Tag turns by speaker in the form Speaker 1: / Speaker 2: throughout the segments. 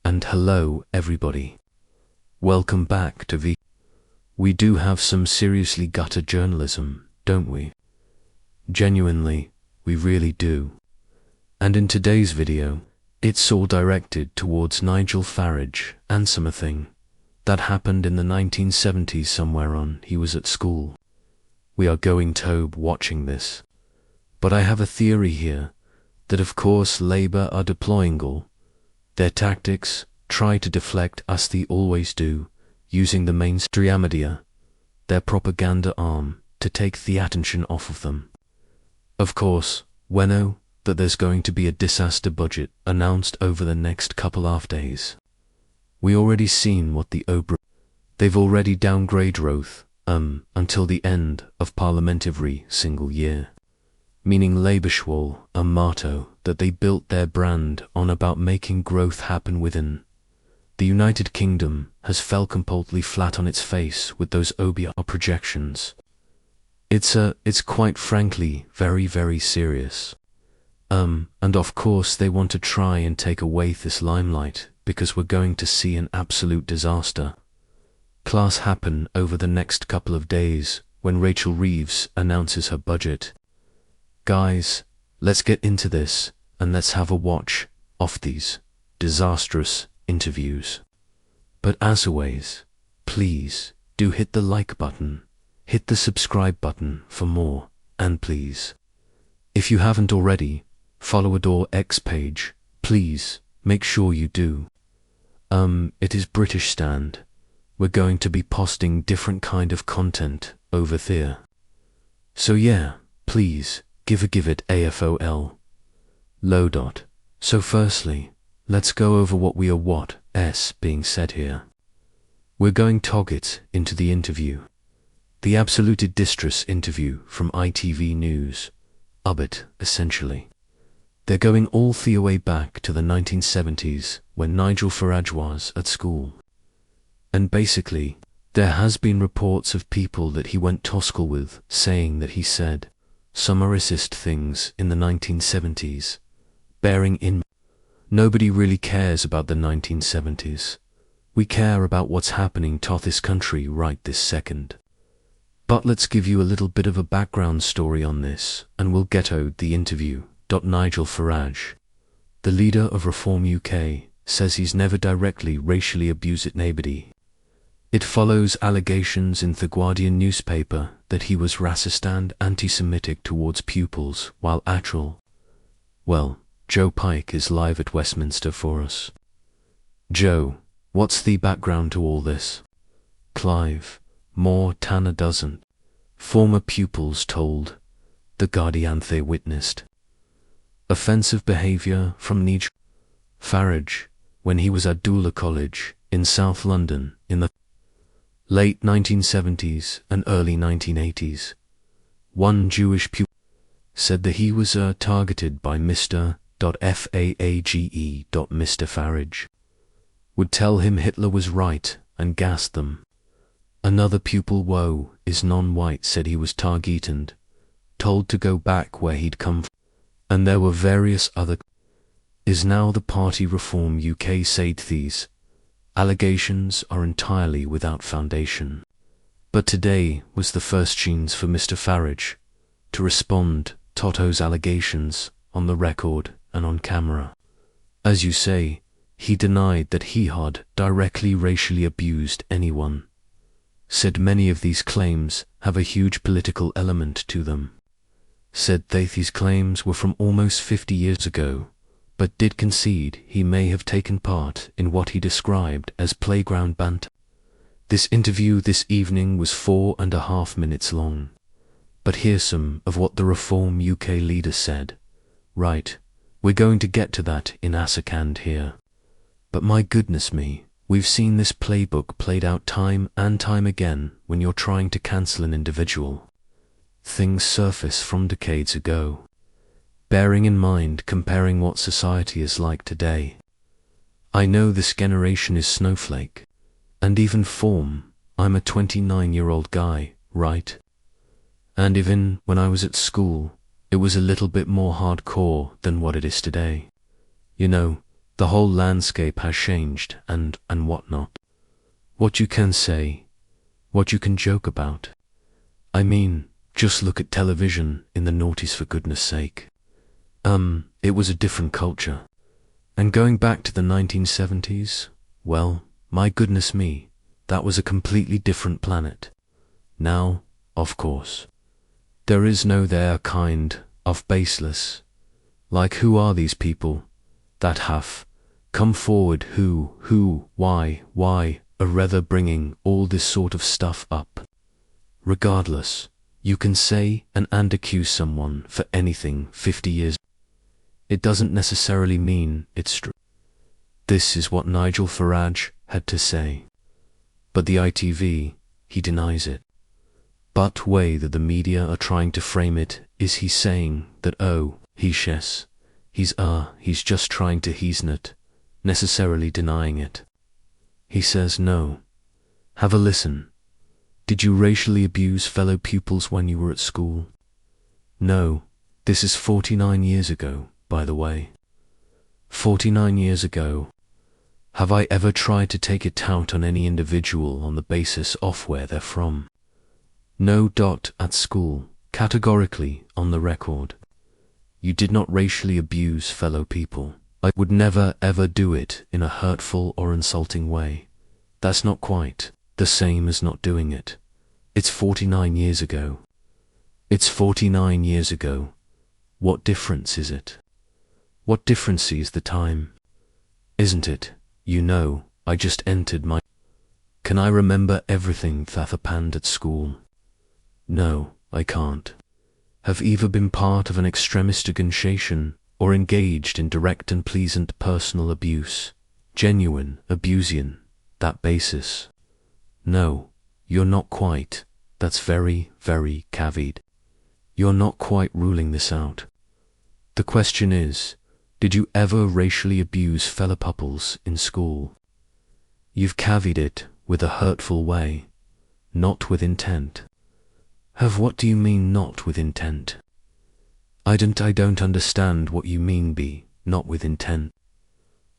Speaker 1: And hello everybody. Welcome back to V. We do have some seriously gutter journalism, don't we? Genuinely, we really do. And in today's video, it's all directed towards Nigel Farage and something that happened in the 1970s somewhere on he was at school. We are going to watching this. But I have a theory here that of course Labour are deploying all their tactics, try to deflect as they always do, using the mainstream media, their propaganda arm, to take the attention off of them. Of course, we know that there's going to be a disaster budget announced over the next couple of days. We already seen what the they've already downgraded growth, until the end of parliamentary single year. Meaning Labour schwal a motto that they built their brand on about making growth happen within. The United Kingdom has fell completely flat on its face with those OBR projections. It's quite frankly very, very serious. And of course they want to try and take away this limelight because we're going to see an absolute disaster class happen over the next couple of days when Rachel Reeves announces her budget. Guys, let's get into this and let's have a watch of these disastrous interviews. But as always, please do hit the like button, hit the subscribe button for more, and please, if you haven't already, follow Adore X page, please make sure you do. It is British stand. We're going to be posting different kind of content over there. So yeah, please, give it AFOL. Low dot. So firstly, let's go over what we are what's being said here. We're going to get into the interview. The absolute disastrous interview from ITV News. Essentially. They're going all the way back to the 1970s when Nigel Farage was at school. And basically, there has been reports of people that he went to school with saying that he said some racist things in the 1970s, bearing in nobody really cares about the 1970s. We care about what's happening to this country right this second. But let's give you a little bit of a background story on this, and we'll get out the interview. Nigel Farage, the leader of Reform UK, says he's never directly racially abused nobody. It follows allegations in the Guardian newspaper that he was racist and anti-Semitic towards pupils, while actual. Well, Joe Pike is live at Westminster for us. Joe, what's the background to all this? Clive, more than a dozen former pupils told the Guardian they witnessed offensive behaviour from Nigel Farage when he was at Dula College in South London in the late 1970s and early 1980s. One Jewish pupil said that he was targeted by Mr. Farage. Mr. Farage would tell him Hitler was right and gassed them. Another pupil is non-white said he was targeted, told to go back where he'd come from, and there were various other. Is now the party Reform UK said these allegations are entirely without foundation. But today was the first chance for Mr. Farage to respond to those allegations on the record and on camera. As you say, he denied that he had directly racially abused anyone. Said many of these claims have a huge political element to them. Said these claims were from almost 50 years ago, but did concede he may have taken part in what he described as playground banter. This interview this evening was 4.5 minutes long. But here's some of what the Reform UK leader said. Right, we're going to get to that in a second here. But my goodness me, we've seen this playbook played out time and time again when you're trying to cancel an individual. Things surface from decades ago. Bearing in mind comparing what society is like today. I know this generation is snowflake, and even form, I'm a 29-year-old guy, right? And even when I was at school, it was a little bit more hardcore than what it is today. You know, The whole landscape has changed and whatnot. What you can say, what you can joke about. I mean, just look at television in the noughties for goodness sake. It was a different culture. And going back to the 1970s, well, my goodness me, that was a completely different planet. Now, of course, there is no there kind of baseless. Like, who are these people that have come forward, who, why, are rather bringing all this sort of stuff up? Regardless, you can say and accuse someone for anything 50 years. It doesn't necessarily mean it's true. This is what Nigel Farage had to say. But the ITV, he denies it. But way that the media are trying to frame it is he's saying that, oh, he's just trying to he's not necessarily denying it. He says no. Have a listen. Did you racially abuse fellow pupils when you were at school? No, this is 49 years ago, by the way. 49 years ago. Have I ever tried to take it out on any individual on the basis of where they're from? No. At school, categorically on the record. You did not racially abuse fellow people. I would never ever do it in a hurtful or insulting way. That's not quite the same as not doing it. It's 49 years ago. It's 49 years ago. What difference is it? What difference is the time? Isn't it? You know, I just entered my... Can I remember everything that happened at school? No, I can't. Have either been part of an extremist organization or engaged in direct and pleasant personal abuse, genuine abusion, that basis. No, you're not quite. That's very, very caveat. You're not quite ruling this out. The question is, did you ever racially abuse fellow pupils in school? You've caveated it with a hurtful way, not with intent. What do you mean not with intent? I don't understand what you mean not with intent.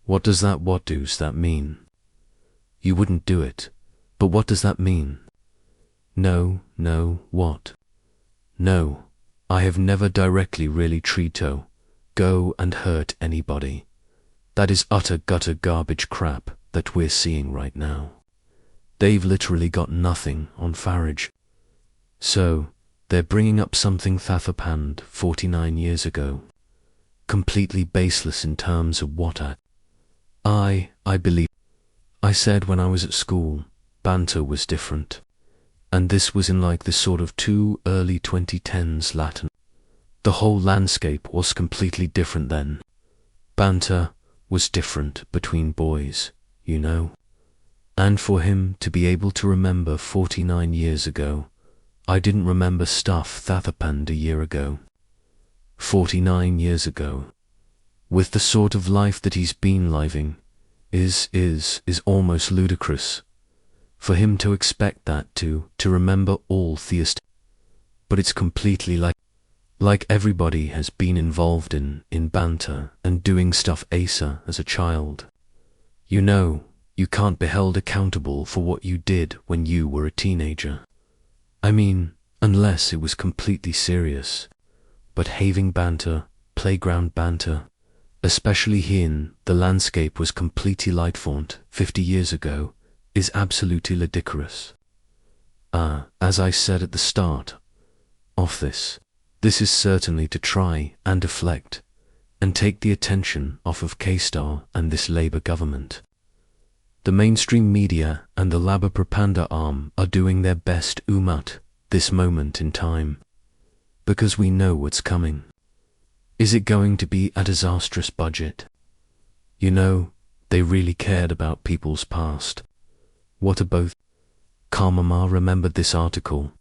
Speaker 1: What does that mean? You wouldn't do it, but what does that mean? No, what? No, I have never directly really tried to go and hurt anybody. That is utter gutter garbage crap that we're seeing right now. They've literally got nothing on Farage. So, they're bringing up something that happened 49 years ago. Completely baseless in terms of what I believe. I said when I was at school, banter was different. And this was in like the sort of early 2010s Latin. The whole landscape was completely different then. Banter was different between boys, you know. And for him to be able to remember 49 years ago, I didn't remember stuff that happened a year ago. 49 years ago. With the sort of life that he's been living, is almost ludicrous. For him to expect that to remember all theist. But it's completely like everybody has been involved in banter and doing stuff asa as a child. You know, you can't be held accountable for what you did when you were a teenager. I mean, unless it was completely serious. But having banter, playground banter, especially here, the landscape was completely lightfaunt 50 years ago, is absolutely ludicrous. As I said at the start of this is certainly to try and deflect and take the attention off of K-Star and this Labour government. The mainstream media and the Labour propaganda arm are doing their best at this moment in time, because we know what's coming. Is it going to be a disastrous budget? You know, they really cared about people's past. What about Karmama remembered this article?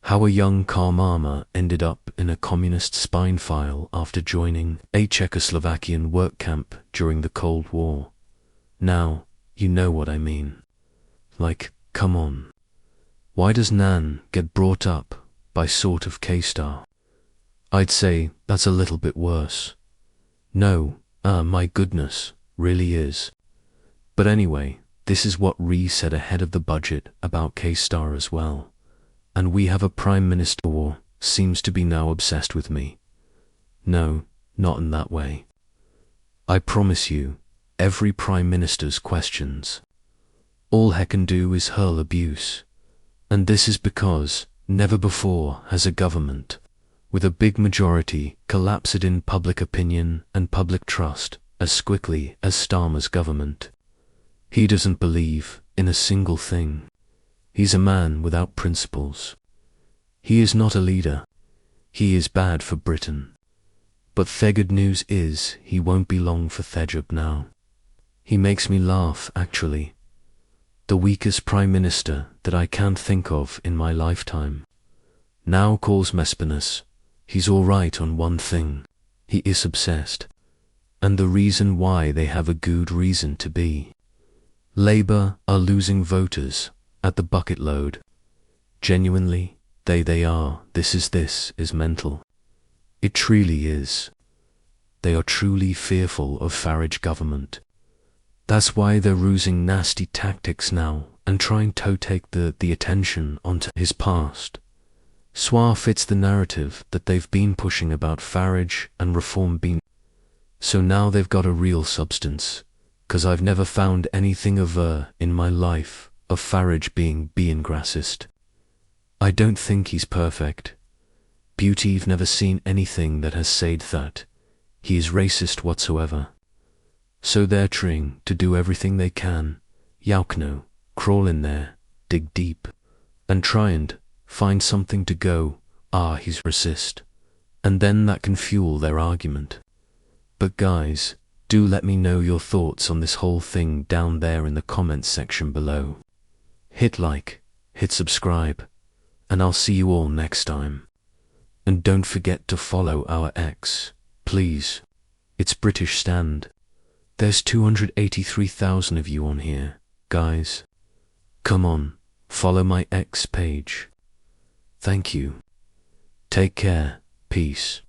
Speaker 1: How a young Karmama ended up in a communist spine file after joining a Czechoslovakian work camp during the Cold War. Now, you know what I mean. Like, come on. Why does Nan get brought up by sort of K-Star? I'd say that's a little bit worse. No, my goodness, really is. But anyway, this is what Ree said ahead of the budget about K-Star as well. And we have a Prime Minister who seems to be now obsessed with me. No, not in that way. I promise you, every Prime Minister's questions. All he can do is hurl abuse. And this is because never before has a government, with a big majority, collapsed in public opinion and public trust as quickly as Starmer's government. He doesn't believe in a single thing. He's a man without principles. He is not a leader. He is bad for Britain. But the good news is he won't be long for the job now. He makes me laugh, actually. The weakest Prime Minister that I can't think of in my lifetime. Now calls Mespinus. He's all right on one thing. He is obsessed. And the reason why they have a good reason to be. Labour are losing voters at the bucket load. Genuinely, they are. This is mental. It truly is. They are truly fearful of Farage government. That's why they're using nasty tactics now and trying to take the attention onto his past. Swar fits the narrative that they've been pushing about Farage and reform being. So now they've got a real substance, 'cause I've never found anything of in my life of Farage being grassist. I don't think he's perfect. Beauty've never seen anything that has said that he is racist whatsoever. So they're trying to do everything they can, Yaukno, crawl in there, dig deep, and try and find something to go, he's racist, and then that can fuel their argument. But guys, do let me know your thoughts on this whole thing down there in the comments section below. Hit like, hit subscribe, and I'll see you all next time. And don't forget to follow our X, please. It's British Stand. There's 283,000 of you on here, guys. Come on, follow my X page. Thank you. Take care. Peace.